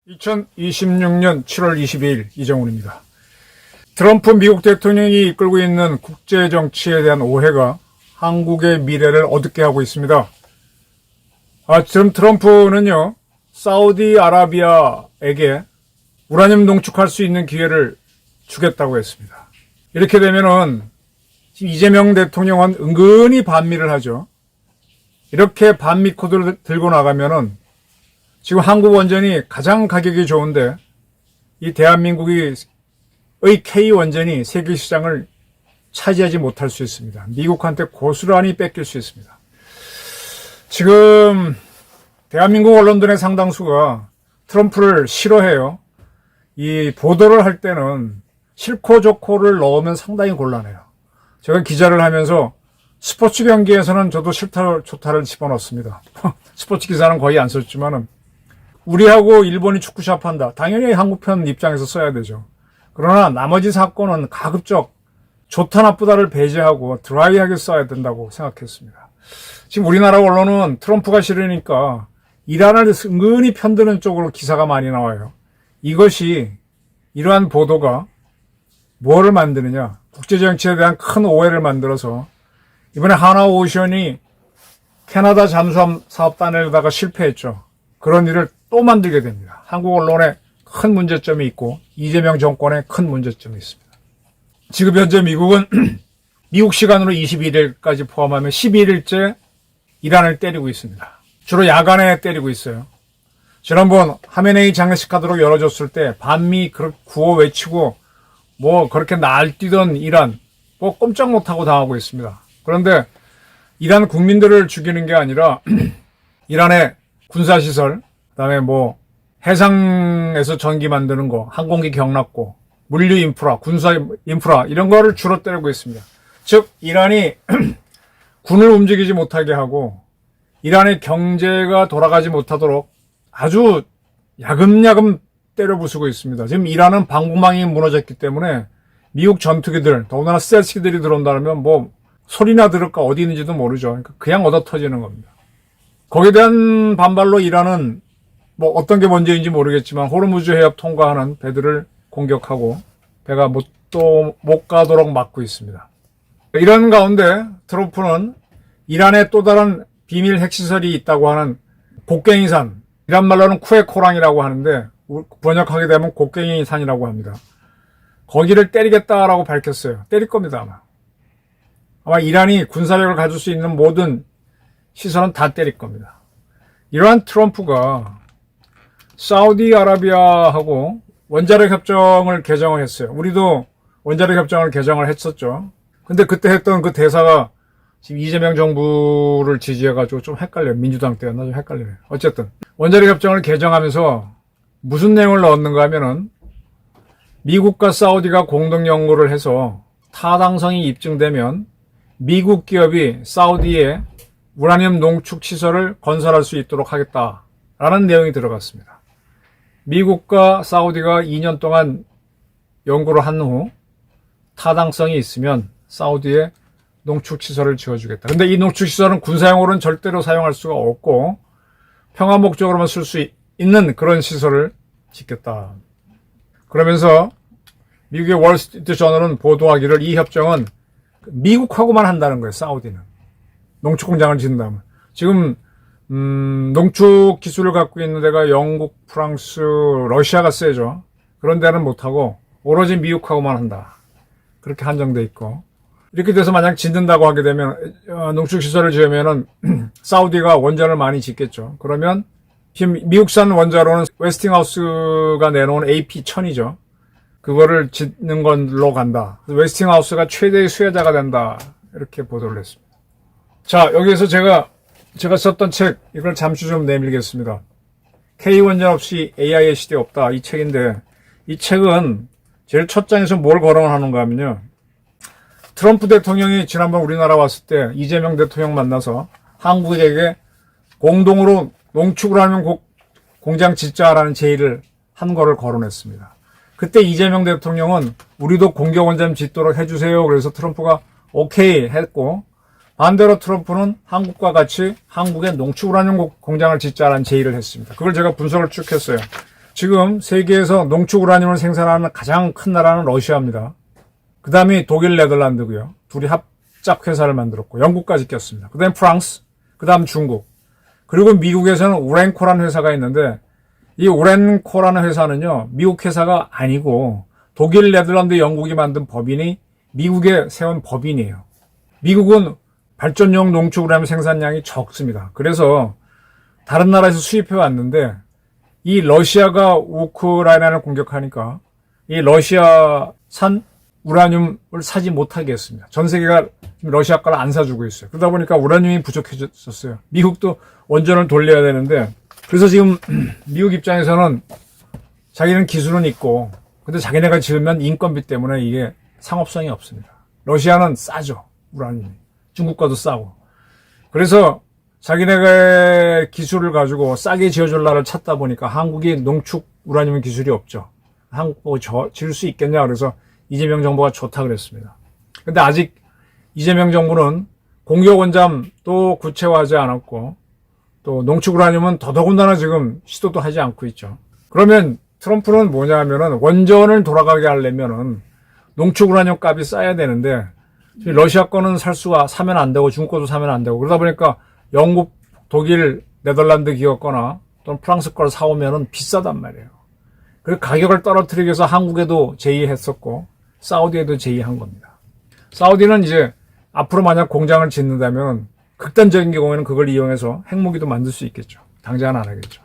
(2026년 7월 22일) 이정훈입니다. 트럼프 미국 대통령이 이끌고 있는 국제정치에 대한 오해가 한국의 미래를 어둡게 하고 있습니다. 지금 트럼프는요, 사우디아라비아에게 우라늄 농축할 수 있는 기회를 주겠다고 했습니다. 이렇게 되면은 지금 이재명 대통령은 은근히 반미를 하죠. 이렇게 반미 코드를 들고 나가면은 지금 한국 원전이 가장 가격이 좋은데 이 대한민국의 K 원전이 세계 시장을 차지하지 못할 수 있습니다. 미국한테 고스란히 뺏길 수 있습니다. 지금 대한민국 언론들의 상당수가 트럼프를 싫어해요. 이 보도를 할 때는 싫고 좋고를 넣으면 상당히 곤란해요. 제가 기자를 하면서 스포츠 경기에서는 저도 싫다 좋다를 집어넣습니다. 스포츠 기사는 거의 안 썼지만은 우리하고 일본이 축구샵 한다. 당연히 한국편 입장에서 써야 되죠. 그러나 나머지 사건은 가급적 좋다 나쁘다를 배제하고 드라이하게 써야 된다고 생각했습니다. 지금 우리나라 언론은 트럼프가 싫으니까 이란을 은근히 편드는 쪽으로 기사가 많이 나와요. 이것이 이러한 보도가 뭐를 만드느냐, 국제정치에 대한 큰 오해를 만들어서 이번에 하나오션이 캐나다 잠수함 사업 단에다가 실패했죠. 그런 일을 또 만들게 됩니다. 한국 언론에 큰 문제점이 있고 이재명 정권에 큰 문제점이 있습니다. 지금 현재 미국은 미국 시간으로 21일까지 포함하면 11일째 이란을 때리고 있습니다. 주로 야간에 때리고 있어요. 지난번 하메네이 장례식 하도록 열어줬을 때 반미 구호 외치고 뭐 그렇게 날뛰던 이란 뭐 꼼짝 못하고 당하고 있습니다. 그런데 이란 국민들을 죽이는 게 아니라 이란의 군사시설, 그다음에 뭐 해상에서 전기 만드는 거, 항공기 경납고, 물류 인프라, 군사 인프라 이런 거를 주로 때리고 있습니다. 즉 이란이 군을 움직이지 못하게 하고 이란의 경제가 돌아가지 못하도록 아주 야금야금 때려 부수고 있습니다. 지금 이란은 방공망이 무너졌기 때문에 미국 전투기들, 더군다나 스텔스기들이 들어온다면 뭐 소리나 들을까 어디 있는지도 모르죠. 그러니까 그냥 얻어 터지는 겁니다. 거기에 대한 반발로 이란은 뭐 어떤 게 문제인지 모르겠지만 호르무즈 해협 통과하는 배들을 공격하고 배가 못 가도록 막고 있습니다. 이런 가운데 트럼프는 이란에 또 다른 비밀 핵시설이 있다고 하는 곡괭이산, 이란 말로는 쿠에코랑이라고 하는데 번역하게 되면 곡괭이산이라고 합니다. 거기를 때리겠다라고 밝혔어요. 때릴 겁니다. 아마 이란이 군사력을 가질 수 있는 모든 시설은 다 때릴 겁니다. 이러한 트럼프가 사우디아라비아하고 원자력 협정을 개정을 했어요. 우리도 원자력 협정을 개정을 했었죠. 근데 그때 했던 그 대사가 지금 이재명 정부를 지지해가지고 좀 헷갈려요. 민주당 때였나 좀 헷갈려요. 어쨌든 원자력 협정을 개정하면서 무슨 내용을 넣었는가 하면은 미국과 사우디가 공동 연구를 해서 타당성이 입증되면 미국 기업이 사우디에 우라늄 농축 시설을 건설할 수 있도록 하겠다라는 내용이 들어갔습니다. 미국과 사우디가 2년 동안 연구를 한 후 타당성이 있으면 사우디에 농축시설을 지어주겠다. 근데 이 농축시설은 군사용으로는 절대로 사용할 수가 없고 평화 목적으로만 쓸 수 있는 그런 시설을 짓겠다. 그러면서 미국의 월스트리트 저널은 보도하기를 이 협정은 미국하고만 한다는 거예요. 사우디는. 농축 공장을 짓는다면. 지금 농축 기술을 갖고 있는 데가 영국, 프랑스, 러시아가 세죠. 그런 데는 못하고 오로지 미국하고만 한다. 그렇게 한정돼 있고. 이렇게 돼서 만약 짓는다고 하게 되면 농축시설을 지으면은 사우디가 원전을 많이 짓겠죠. 그러면 지금 미국산 원자로는 웨스팅하우스가 내놓은 AP-1000이죠. 그거를 짓는 걸로 간다. 웨스팅하우스가 최대의 수혜자가 된다. 이렇게 보도를 했습니다. 자, 여기에서 제가 썼던 책, 이걸 잠시 좀 내밀겠습니다. K원전 없이 AI의 시대 없다. 이 책인데, 이 책은 제일 첫 장에서 뭘 거론하는가 하면요. 트럼프 대통령이 지난번 우리나라 왔을 때 이재명 대통령 만나서 한국에게 공동으로 농축을 하면 공장 짓자라는 제의를 한 거를 거론했습니다. 그때 이재명 대통령은 우리도 공격 원잠 짓도록 해주세요. 그래서 트럼프가 오케이 했고, 반대로 트럼프는 한국과 같이 한국에 농축 우라늄 공장을 짓자라는 제의를 했습니다. 그걸 제가 분석을 쭉 했어요. 지금 세계에서 농축 우라늄을 생산하는 가장 큰 나라는 러시아입니다. 그 다음이 독일, 네덜란드고요. 둘이 합작 회사를 만들었고, 영국까지 꼈습니다. 그 다음에 프랑스, 그 다음 중국. 그리고 미국에서는 우렌코라는 회사가 있는데, 이 우렌코라는 회사는요, 미국 회사가 아니고 독일, 네덜란드, 영국이 만든 법인이 미국에 세운 법인이에요. 미국은 발전용 농축 우라늄 생산량이 적습니다. 그래서 다른 나라에서 수입해 왔는데 이 러시아가 우크라이나를 공격하니까 이 러시아산 우라늄을 사지 못하게 했습니다. 전 세계가 러시아 거를 안 사주고 있어요. 그러다 보니까 우라늄이 부족해졌어요. 미국도 원전을 돌려야 되는데, 그래서 지금 미국 입장에서는 자기는 기술은 있고, 근데 자기네가 지으면 인건비 때문에 이게 상업성이 없습니다. 러시아는 싸죠, 우라늄이. 중국과도 싸고. 그래서 자기네가 기술을 가지고 싸게 지어줄 나라를 찾다 보니까 한국이 농축 우라늄 기술이 없죠. 한국 보고 지을 수 있겠냐. 그래서 이재명 정부가 좋다 그랬습니다. 근데 아직 이재명 정부는 공격 원잠도 구체화하지 않았고, 또 농축 우라늄은 더더군다나 지금 시도도 하지 않고 있죠. 그러면 트럼프는 뭐냐 하면은 원전을 돌아가게 하려면은 농축 우라늄 값이 싸야 되는데, 러시아 거는 사면 안 되고 중국 거도 사면 안 되고, 그러다 보니까 영국, 독일, 네덜란드 기업 거나 또는 프랑스 거를 사오면은 비싸단 말이에요. 그래서 가격을 떨어뜨리기 위해서 한국에도 제의했었고 사우디에도 제의한 겁니다. 사우디는 이제 앞으로 만약 공장을 짓는다면 극단적인 경우에는 그걸 이용해서 핵무기도 만들 수 있겠죠. 당장은 안 하겠죠.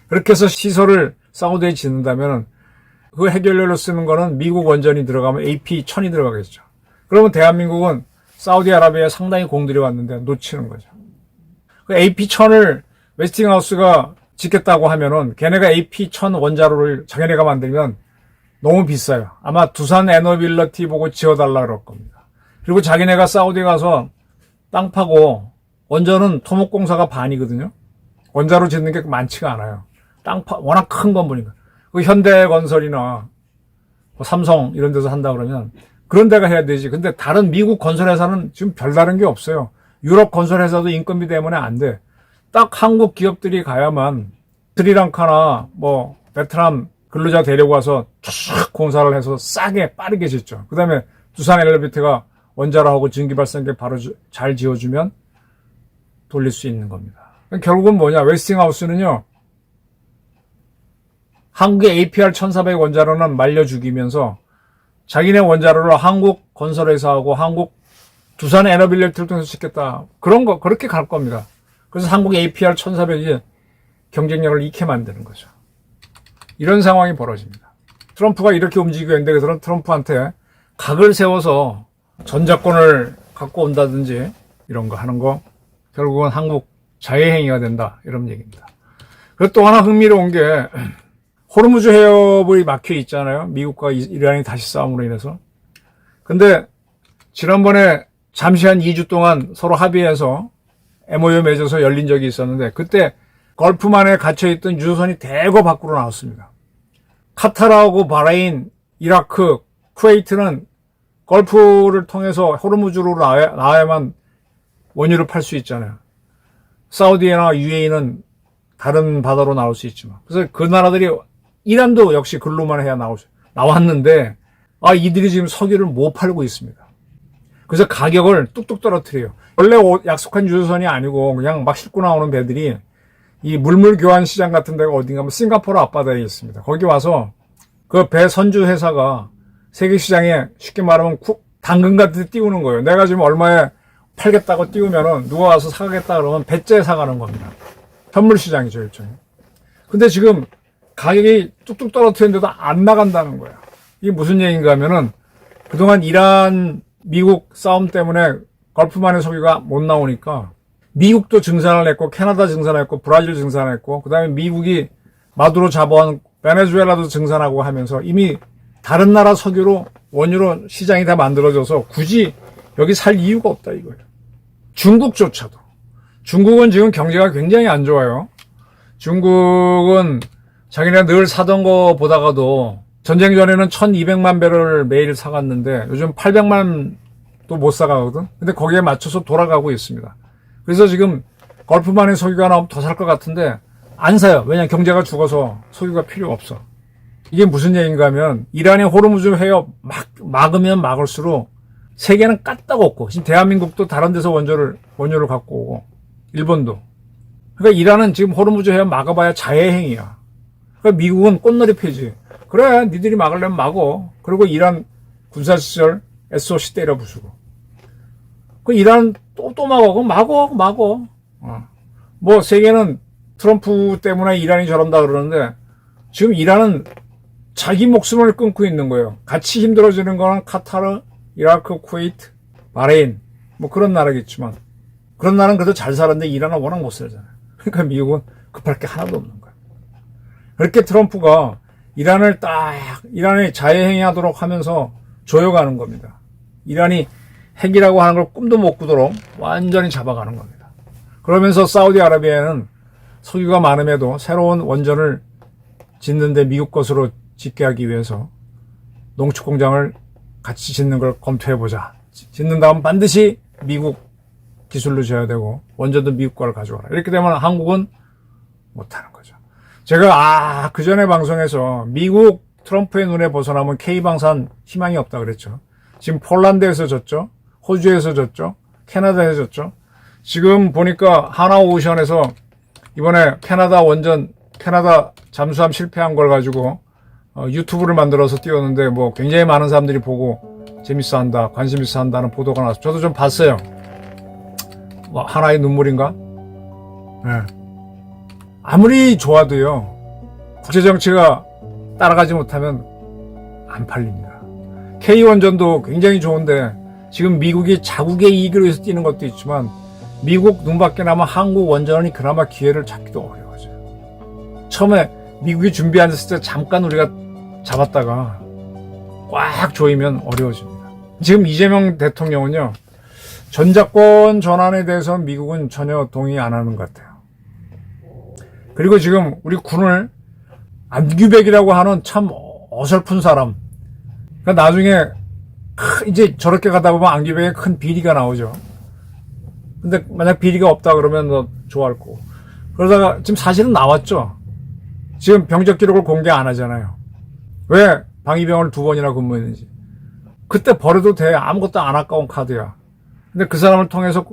그렇게 해서 시설을 사우디에 짓는다면 그 해결료로 쓰는 거는 미국 원전이 들어가면 AP-1000이 들어가겠죠. 그러면 대한민국은 사우디아라비아에 상당히 공들이 왔는데 놓치는 거죠. 그 AP-1000을 웨스팅하우스가 짓겠다고 하면은 걔네가 AP-1000 원자로를 자기네가 만들면 너무 비싸요. 아마 두산 에너빌러티 보고 지어달라 그럴 겁니다. 그리고 자기네가 사우디 가서 땅 파고, 원전은 토목공사가 반이거든요. 원자로 짓는 게 많지가 않아요. 워낙 큰 건 보니까. 그 현대건설이나 뭐 삼성 이런 데서 한다 그러면 그런 데가 해야 되지. 근데 다른 미국 건설회사는 지금 별다른 게 없어요. 유럽 건설회사도 인건비 때문에 안 돼. 딱 한국 기업들이 가야만 스리랑카나 뭐 베트남 근로자 데리고 와서 쫙 공사를 해서 싸게 빠르게 짓죠. 그 다음에 두산 엘리베이터가 원자로하고 전기발전기 바로 잘 지어주면 돌릴 수 있는 겁니다. 결국은 뭐냐, 웨스팅하우스는요, 한국의 APR 1400 원자로는 말려 죽이면서 자기네 원자로를 한국 건설회사하고 한국 두산 에너빌리티를 통해서 짓겠다. 그렇게 갈 겁니다. 그래서 한국 APR 1400이 경쟁력을 잃게 만드는 거죠. 이런 상황이 벌어집니다. 트럼프가 이렇게 움직이고 있는데, 그들은 트럼프한테 각을 세워서 전자권을 갖고 온다든지 이런 거 하는 거 결국은 한국 자해행위가 된다, 이런 얘기입니다. 그리고 또 하나 흥미로운 게 호르무즈 해협이 막혀 있잖아요. 미국과 이란이 다시 싸움으로 인해서. 근데 지난번에 잠시 한 2주 동안 서로 합의해서 MOU 맺어서 열린 적이 있었는데, 그때 걸프만에 갇혀있던 유조선이 대거 밖으로 나왔습니다. 카타르하고 바레인, 이라크, 쿠웨이트는 걸프를 통해서 호르무즈로 나와야만 원유를 팔 수 있잖아요. 사우디나 UAE는 다른 바다로 나올 수 있지만. 그래서 그 나라들이, 이란도 역시 글로만 해야 나왔는데, 이들이 지금 석유를 못 팔고 있습니다. 그래서 가격을 뚝뚝 떨어뜨려요. 원래 약속한 유조선이 아니고 그냥 막 싣고 나오는 배들이 이 물물 교환 시장 같은 데가 어딘가, 싱가포르 앞바다에 있습니다. 거기 와서 그 배 선주 회사가 세계 시장에 쉽게 말하면 당근 같은 데 띄우는 거예요. 내가 지금 얼마에 팔겠다고 띄우면은 누가 와서 사가겠다 그러면 배째 사가는 겁니다. 현물 시장이죠, 일종의. 근데 지금 가격이 뚝뚝 떨어뜨렸는데도 안 나간다는 거야. 이게 무슨 얘기인가 하면은 그동안 이란, 미국 싸움 때문에 걸프만의 석유가 못 나오니까 미국도 증산을 했고, 캐나다 증산을 했고, 브라질 증산을 했고, 그 다음에 미국이 마두로 잡아온 베네수엘라도 증산하고 하면서 이미 다른 나라 석유로, 원유로 시장이 다 만들어져서 굳이 여기 살 이유가 없다 이거예요. 중국조차도. 중국은 지금 경제가 굉장히 안 좋아요. 중국은 자기네 늘 사던 거 보다가도 전쟁 전에는 1200만 배럴 매일 사갔는데 요즘 800만도 못 사가거든. 근데 거기에 맞춰서 돌아가고 있습니다. 그래서 지금 걸프만의 석유가 나오면 더 살 것 같은데 안 사요. 왜냐하면 경제가 죽어서 석유가 필요 없어. 이게 무슨 얘기인가 하면 이란이 호르무즈 해협 막으면 막을수록 세계는 까딱 없고 지금 대한민국도 다른 데서 원료를 갖고 오고 일본도. 그러니까 이란은 지금 호르무즈 해협 막아봐야 자해행위야. 그러니까 미국은 꽃놀이 패지. 그래 니들이 막으려면 막어. 그리고 이란 군사시설 SOC 때려 부수고. 그 이란 또 막어. 그럼 막어. 뭐 세계는 트럼프 때문에 이란이 저런다 그러는데 지금 이란은 자기 목숨을 끊고 있는 거예요. 같이 힘들어지는 거는 카타르, 이라크, 쿠웨이트, 바레인 뭐 그런 나라겠지만 그런 나라는 그래도 잘 살았는데 이란은 워낙 못 살잖아요. 그러니까 미국은 급할 게 하나도 없는 거예요. 그렇게 트럼프가 이란이 자해행위하도록 하면서 조여가는 겁니다. 이란이 핵이라고 하는 걸 꿈도 못 꾸도록 완전히 잡아가는 겁니다. 그러면서 사우디아라비아는 석유가 많음에도 새로운 원전을 짓는데 미국 것으로 짓게 하기 위해서 농축 공장을 같이 짓는 걸 검토해보자. 짓는다면 반드시 미국 기술로 지어야 되고 원전도 미국 거를 가져와라. 이렇게 되면 한국은 못하는 거죠. 제가 그 전에 방송에서 미국 트럼프의 눈에 벗어나면 K방산 희망이 없다 그랬죠. 지금 폴란드에서 졌죠. 호주에서 졌죠. 캐나다에서 졌죠. 지금 보니까 하나오션에서 이번에 캐나다 잠수함 실패한 걸 가지고 유튜브를 만들어서 띄웠는데 뭐 굉장히 많은 사람들이 보고 재밌어 한다, 관심 있어 한다는 보도가 나와서 저도 좀 봤어요. 뭐 하나의 눈물인가? 네. 아무리 좋아도요, 국제정치가 따라가지 못하면 안 팔립니다. K원전도 굉장히 좋은데 지금 미국이 자국의 이익을 위해서 뛰는 것도 있지만 미국 눈밖에 나면 한국 원전이 그나마 기회를 잡기도 어려워져요. 처음에 미국이 준비했을 때 잠깐 우리가 잡았다가 꽉 조이면 어려워집니다. 지금 이재명 대통령은요, 전작권 전환에 대해서 미국은 전혀 동의 안 하는 것 같아요. 그리고 지금 우리 군을 안규백이라고 하는 참 어설픈 사람. 그러니까 나중에 이제 저렇게 가다 보면 안규백에 큰 비리가 나오죠. 근데 만약 비리가 없다 그러면 너 좋아할 거고. 그러다가 지금 사실은 나왔죠. 지금 병적 기록을 공개 안 하잖아요. 왜 방위병을 2번이나 근무했는지. 그때 버려도 돼. 아무것도 안 아까운 카드야. 근데 그 사람을 통해서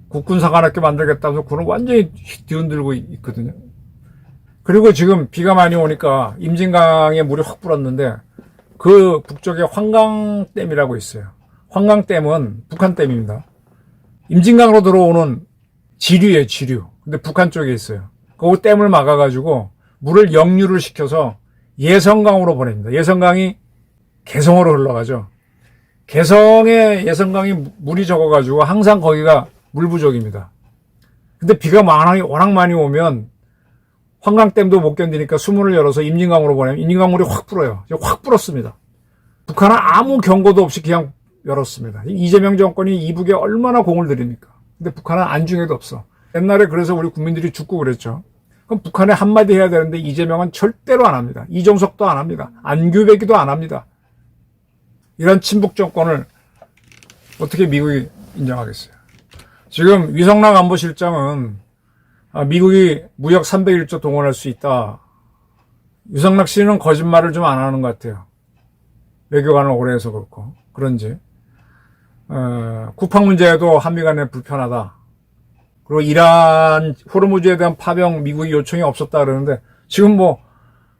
국군사관학교 만들겠다면서 군을 완전히 뒤흔들고 있거든요. 그리고 지금 비가 많이 오니까 임진강에 물이 확 불었는데 그 북쪽에 황강댐이라고 있어요. 황강댐은 북한댐입니다. 임진강으로 들어오는 지류예요, 지류. 근데 북한 쪽에 있어요. 그 댐을 막아가지고 물을 역류를 시켜서 예성강으로 보냅니다. 예성강이 개성으로 흘러가죠. 개성에 예성강이 물이 적어가지고 항상 거기가 물 부족입니다. 근데 비가 워낙 많이 오면 황강댐도 못 견디니까 수문을 열어서 임진강으로 보내면 임진강 물이 확 불어요. 확 불었습니다. 북한은 아무 경고도 없이 그냥 열었습니다. 이재명 정권이 이북에 얼마나 공을 들입니까? 근데 북한은 안중에도 없어. 옛날에 그래서 우리 국민들이 죽고 그랬죠. 그럼 북한에 한마디 해야 되는데 이재명은 절대로 안 합니다. 이종석도 안 합니다. 안규백이도 안 합니다. 이런 친북 정권을 어떻게 미국이 인정하겠어요? 지금 위성락 안보실장은 미국이 무역 301조 동원할 수 있다. 위성락 씨는 거짓말을 좀 안 하는 것 같아요. 외교관을 오래 해서 그렇고 그런지. 쿠팡 문제에도 한미 간에 불편하다. 그리고 이란 호르무즈에 대한 파병 미국이 요청이 없었다 그러는데 지금 뭐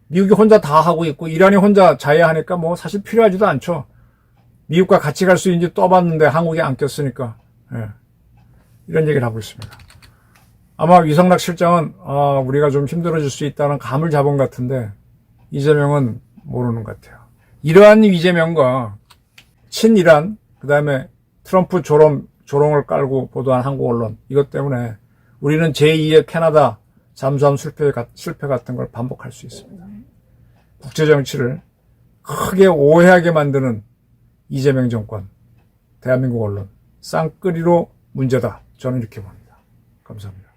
미국이 혼자 다 하고 있고 이란이 혼자 자해하니까 뭐 사실 필요하지도 않죠. 미국과 같이 갈 수 있는지 떠봤는데 한국이 안 꼈으니까. 이런 얘기를 하고 있습니다. 아마 위성락 실장은 우리가 좀 힘들어질 수 있다는 감을 잡은 것 같은데 이재명은 모르는 것 같아요. 이러한 이재명과 친이란 그다음에 트럼프 조롱을 깔고 보도한 한국 언론 이것 때문에 우리는 제2의 캐나다 잠수함 실패 같은 걸 반복할 수 있습니다. 국제정치를 크게 오해하게 만드는 이재명 정권, 대한민국 언론 쌍끌이로 문제다. 저는 이렇게 봅니다. 감사합니다.